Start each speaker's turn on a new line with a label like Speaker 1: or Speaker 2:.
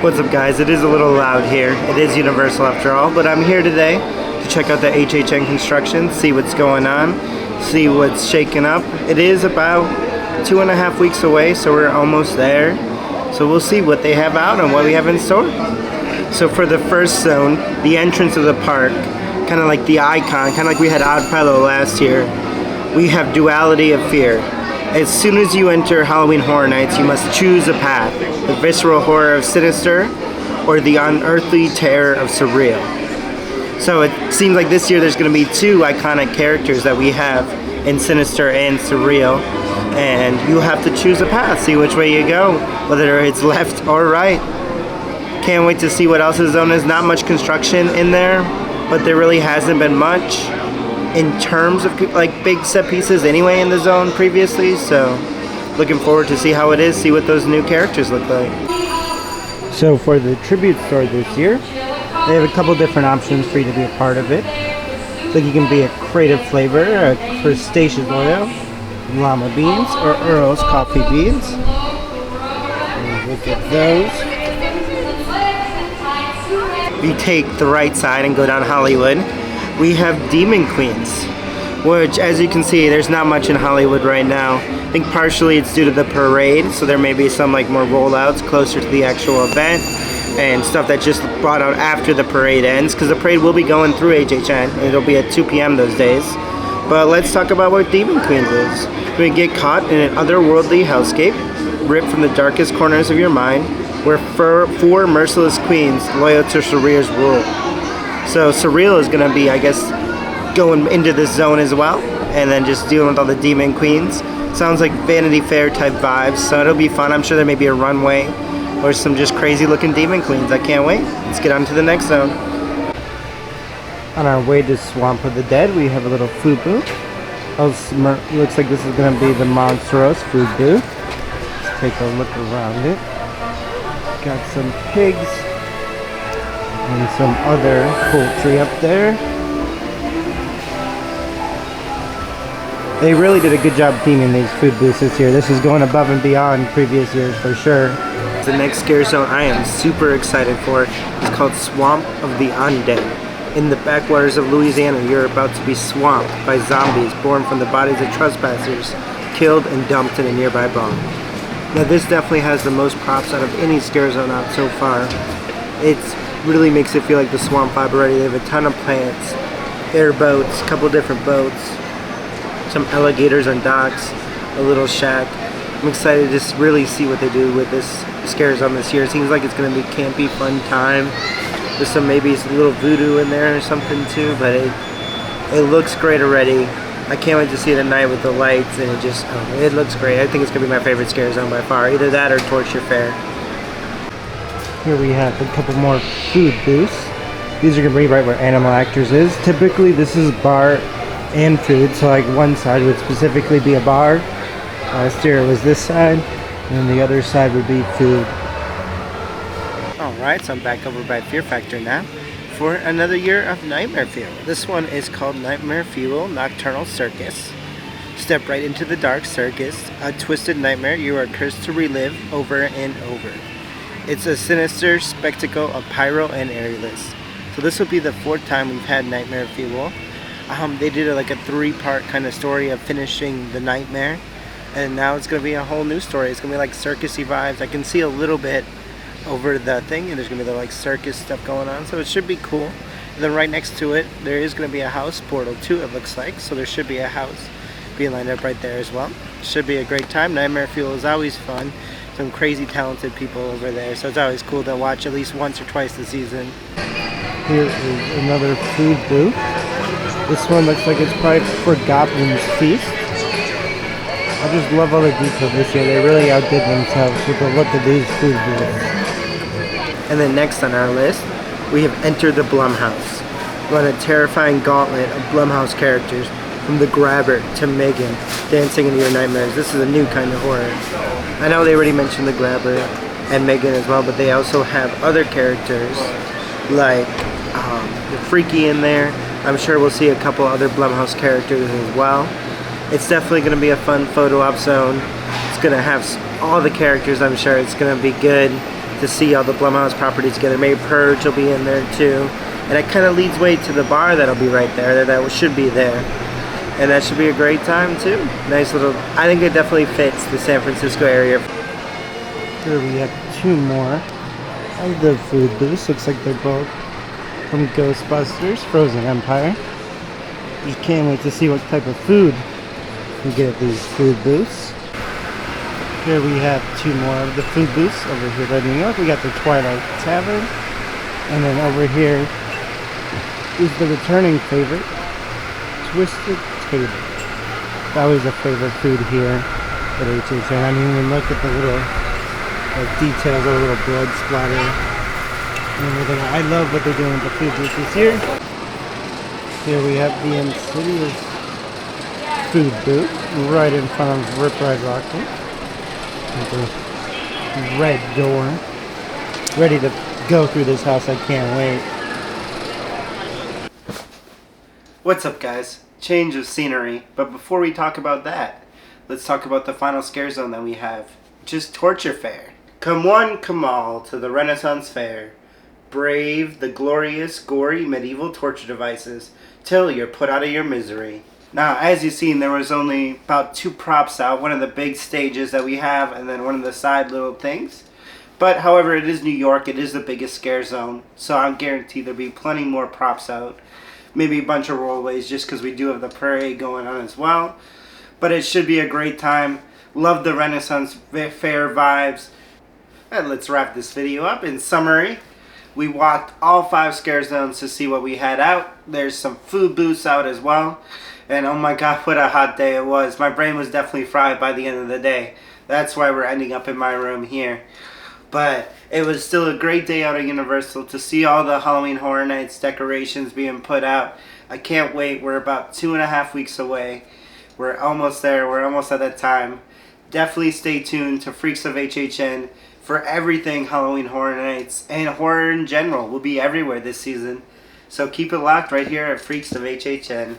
Speaker 1: What's up, guys? It is a little loud here. It is Universal after all, but I'm here today to check out the HHN construction, see what's going on, see what's shaking up. It is about 2.5 weeks away, so we're almost there. So we'll see what they have out and what we have in store. So for the first zone, the entrance of the park, kind of like the icon, kind of like we had Odd Fellow last year, we have Duality of Fear. As soon as you enter Halloween Horror Nights, you must choose a path. The visceral horror of Sinister or the unearthly terror of Surreal. So it seems like this year there's going to be two iconic characters that we have in Sinister and Surreal. And you have to choose a path, see which way you go, whether it's left or right. Can't wait to see what else the zone is. Not much construction in there, but there really hasn't been much in terms of like big set pieces anyway in the zone previously, so looking forward to see how it is, see what those new characters look like. So for the tribute store this year, they have a couple different options for you to be a part of it. So you can be a creative flavor, a crustaceous oil, llama beans, or Earl's coffee beans. Look at those. If you take the right side and go down Hollywood, we have Demon Queens, which, as you can see, there's not much in Hollywood right now. I think partially it's due to the parade, so there may be some like more rollouts closer to the actual event and stuff that just brought out after the parade ends, because the parade will be going through HHN and it'll be at 2 p.m. those days. But let's talk about what Demon Queens is. We get caught in an otherworldly hellscape, ripped from the darkest corners of your mind, where four merciless queens loyal to Surreal's rule. So Surreal is going to be, I guess, going into this zone as well, and then just dealing with all the Demon Queens. Sounds like Vanity Fair type vibes, so it'll be fun. I'm sure there may be a runway or some just crazy looking Demon Queens. I can't wait. Let's get on to the next zone. On our way to Swamp of the Dead, we have a little food booth. Looks like this is going to be the Monstros food booth. Let's take a look around it. Got some pigs and some other poultry up there. They really did a good job theming these food booths this year. This is going above and beyond previous years for sure. The next scare zone I am super excited for is called Swamp of the Undead. In the backwaters of Louisiana, you're about to be swamped by zombies born from the bodies of trespassers killed and dumped in a nearby bog. Now this definitely has the most props out of any scare zone out so far. It really makes it feel like the swamp vibe already. They have a ton of plants, airboats, a couple different boats, some alligators on docks, a little shack. I'm excited to just really see what they do with this scare zone this year. It seems like it's going to be campy, fun time. There's some maybe a little voodoo in there or something too, but it looks great already. I can't wait to see it at night with the lights, and it looks great. I think it's going to be my favorite scare zone by far. Either that or Torture Fair. Here we have a couple more food booths. These are going to be right where Animal Actors is. Typically this is bar and food, so like one side would specifically be a bar. Last year it was this side, and the other side would be food. Alright, so I'm back over by Fear Factor now for another year of Nightmare Fuel. This one is called Nightmare Fuel Nocturnal Circus. Step right into the dark circus, a twisted nightmare you are cursed to relive over and over. It's a sinister spectacle of pyro and aerialists. So this will be the 4th time we've had Nightmare Fuel. They did like a 3-part kind of story of finishing the nightmare, and now it's going to be a whole new story. It's going to be like circusy vibes. I can see a little bit over the thing, and there's going to be the like circus stuff going on, so it should be cool. And then right next to it there is going to be a house portal too, it looks like, so there should be a house being lined up right there as well. Should be a great time. Nightmare Fuel is always fun. Some crazy talented people over there, so it's always cool to watch at least once or twice this season. Here is another food booth. This one looks like it's probably for Goblin's Feast. I just love all the detail this year. They really outdid themselves with the look of these food booths. And then next on our list, we have Enter the Blumhouse. Run a terrifying gauntlet of Blumhouse characters, from the Grabber to Megan, dancing into your nightmares. This is a new kind of horror. I know they already mentioned the Grabber and Megan as well, but they also have other characters like the Freaky in there. I'm sure we'll see a couple other Blumhouse characters as well. It's definitely going to be a fun photo op zone. It's going to have all the characters, I'm sure. It's going to be good. to see all the Blumhouse properties together. Maybe Purge will be in there too. And it kind of leads way to the bar that'll be right there. That should be there. And that should be a great time too. Nice little, I think it definitely fits the San Francisco area. Here we have two more of the food booths. Looks like they're both from Ghostbusters, Frozen Empire. Just can't wait to see what type of food we get at these food booths. Here we have two more of the food booths over here by New York. We got the Twilight Tavern. And then over here is the returning favorite, Twisted Table. Always a favorite food here at HHN. I mean, even look at the little details, a little blood splatter and everything. I love what they're doing with the food booths here. Here we have the Insidious food booth right in front of Rip Ride Rockford. With the red door. Ready to go through this house. I can't wait. What's up, guys? Change of scenery. But before we talk about that, let's talk about the final scare zone that we have, which is Torture Fair. Come one, come all to the Renaissance Fair. Brave the glorious, gory medieval torture devices till you're put out of your misery. Now, as you've seen, there was only about 2 props out. One of the big stages that we have, and then one of the side little things. But, however, it is New York. It is the biggest scare zone. So I'm guaranteed there'll be plenty more props out. Maybe a bunch of rollways, just because we do have the parade going on as well. But it should be a great time. Love the Renaissance Fair vibes. And let's wrap this video up. In summary, we walked all 5 scare zones to see what we had out. There's some food booths out as well. And oh my god, what a hot day it was. My brain was definitely fried by the end of the day. That's why we're ending up in my room here. But it was still a great day out at Universal to see all the Halloween Horror Nights decorations being put out. I can't wait. We're about 2.5 weeks away. We're almost there. We're almost at that time. Definitely stay tuned to Freaks of HHN for everything Halloween Horror Nights and horror in general. We'll be everywhere this season. So keep it locked right here at Freaks of HHN.